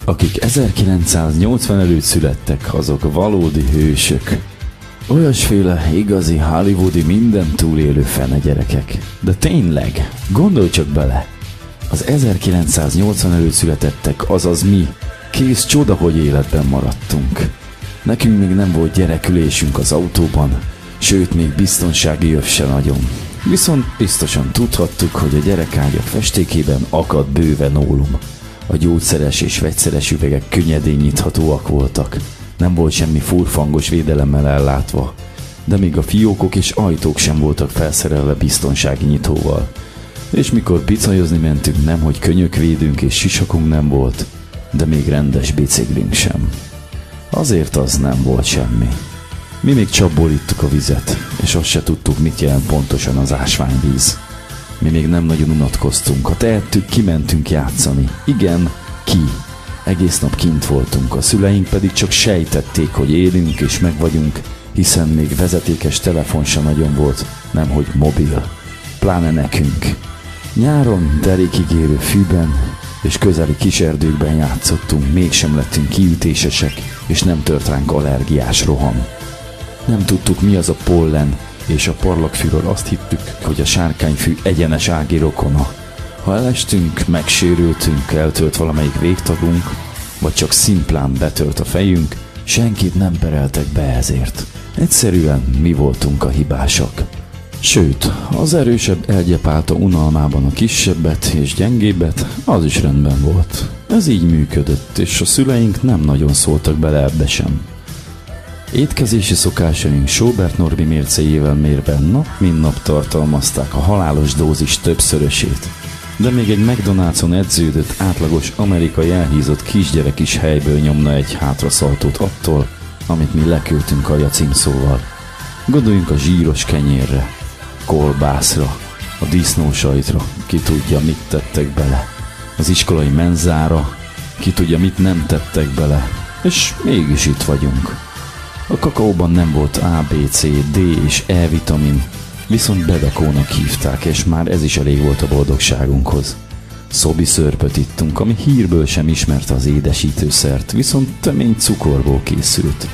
Akik 1980 előtt születtek, azok valódi hősök. Olyasféle igazi hollywoodi minden túlélő fene gyerekek. De tényleg, gondolj csak bele! Az 1980 előtt születettek, azaz mi, kész csoda, hogy életben maradtunk. Nekünk még nem volt gyerekülésünk az autóban, sőt még biztonsági jöv se nagyon. Viszont biztosan tudhattuk, hogy a gyerekágyak festékében akad bőven ólum. A gyógyszeres és vegyszeres üvegek könnyedén nyithatóak voltak. Nem volt semmi furfangos védelemmel ellátva, de még a fiókok és ajtók sem voltak felszerelve biztonsági nyitóval. És mikor bicajozni mentünk, nemhogy könyökvédünk és sisakunk nem volt, de még rendes biciklünk sem. Azért az nem volt semmi. Mi még csapból ittuk a vizet, és azt se tudtuk, mit jelent pontosan az ásványvíz. Mi még nem nagyon unatkoztunk, ha tehettük, kimentünk játszani. Igen, ki. Egész nap kint voltunk, a szüleink pedig csak sejtették, hogy élünk és megvagyunk, hiszen még vezetékes telefon sem nagyon volt, nemhogy mobil. Pláne nekünk. Nyáron derékig érő fűben és közeli kiserdőkben játszottunk, mégsem lettünk kiütésesek, és nem tört ránk allergiás roham. Nem tudtuk, mi az a pollen, és a parlagfűről azt hittük, hogy a sárkányfű egyenes ági rokona. Ha elestünk, megsérültünk, eltölt valamelyik végtagunk, vagy csak szimplán betört a fejünk, senkit nem pereltek be ezért. Egyszerűen mi voltunk a hibásak. Sőt, az erősebb elgyepálta unalmában a kisebbet és gyengébbet, az is rendben volt. Ez így működött, és a szüleink nem nagyon szóltak bele ebbe sem. Étkezési szokásaink Sobert Norbi mércéjével mérve nap mint nap tartalmazták a halálos dózis többszörösét. De még egy McDonald'son edződött átlagos amerikai elhízott kisgyerek is helyből nyomna egy hátraszaltót attól, amit mi leküldtünk a címszóval. Gondoljunk a zsíros kenyérre, kolbászra, a disznósajtra, ki tudja, mit tettek bele. Az iskolai menzára, ki tudja, mit nem tettek bele. És mégis itt vagyunk. A kakaóban nem volt A, B, C, D és E vitamin, viszont bebekónak hívták, és már ez is elég volt a boldogságunkhoz. Szobi szörpöt ittunk, ami hírből sem ismerte az édesítőszert, viszont tömény cukorból készült.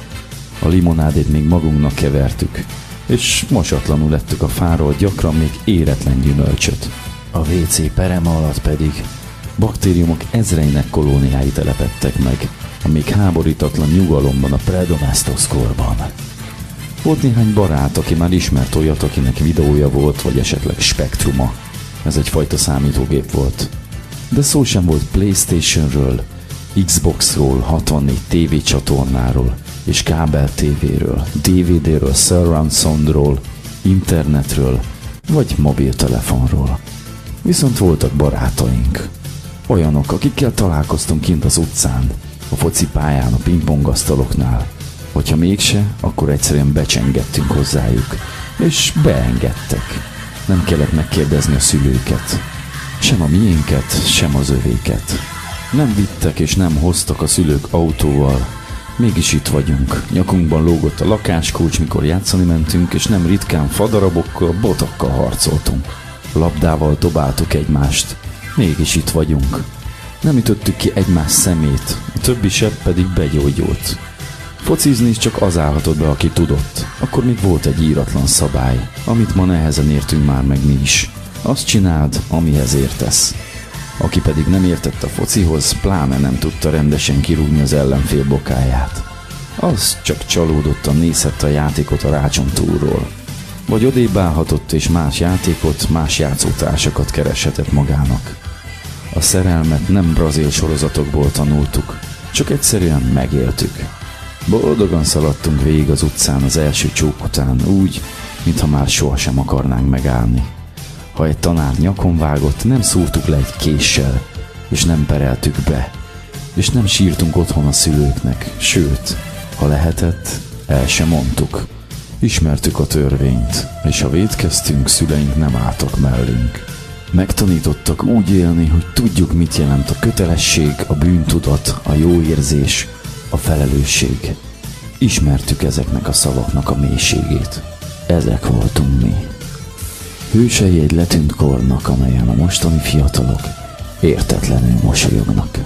A limonádét még magunknak kevertük, és mosatlanul ettük a fáról gyakran még éretlen gyümölcsöt. A WC pereme alatt pedig baktériumok ezreinek kolóniái telepedtek meg, a még háborítatlan nyugalomban a predomestos korban. Volt néhány barát, aki már ismert olyat, akinek videója volt, vagy esetleg spektruma. Ez egyfajta számítógép volt. De szó sem volt PlayStationről, Xboxról, 64 TV csatornáról, és kábel tévéről, DVD-ről, surround soundról, internetről, vagy mobiltelefonról. Viszont voltak barátaink. Olyanok, akikkel találkoztunk kint az utcán, a focipályán, a pingpongasztaloknál. Hogyha mégse, akkor egyszerűen becsengettünk hozzájuk, és beengedtek. Nem kellett megkérdezni a szülőket. Sem a miénket, sem az övéket. Nem vittek és nem hoztak a szülők autóval. Mégis itt vagyunk. Nyakunkban lógott a lakáskulcs, mikor játszani mentünk, és nem ritkán fadarabokkal, botokkal harcoltunk. Labdával dobáltuk egymást. Mégis itt vagyunk. Nem ütöttük ki egymás szemét, a többi sebb pedig begyógyult. Focizni is csak az állhatott be, aki tudott. Akkor még volt egy íratlan szabály, amit ma nehezen értünk már meg mi is. Azt csináld, amihez értesz. Aki pedig nem értett a focihoz, pláne nem tudta rendesen kirúgni az ellenfél bokáját. Az csak csalódottan nézhette a játékot a rácson túlról. Vagy odébb állhatott és más játékot, más játszótársakat kereshetett magának. A szerelmet nem brazil sorozatokból tanultuk, csak egyszerűen megéltük. Boldogan szaladtunk végig az utcán az első csók után úgy, mintha már sohasem akarnánk megállni. Ha egy tanár nyakon vágott, nem szúrtuk le egy késsel, és nem pereltük be, és nem sírtunk otthon a szülőknek, sőt, ha lehetett, el sem mondtuk. Ismertük a törvényt, és ha vétkeztünk, szüleink nem álltak mellénk. Megtanítottak úgy élni, hogy tudjuk, mit jelent a kötelesség, a bűntudat, a jó érzés, a felelősség. Ismertük ezeknek a szavaknak a mélységét. Ezek voltunk mi. Hősei egy letűnt kornak, amelyen a mostani fiatalok értetlenül mosolyognak.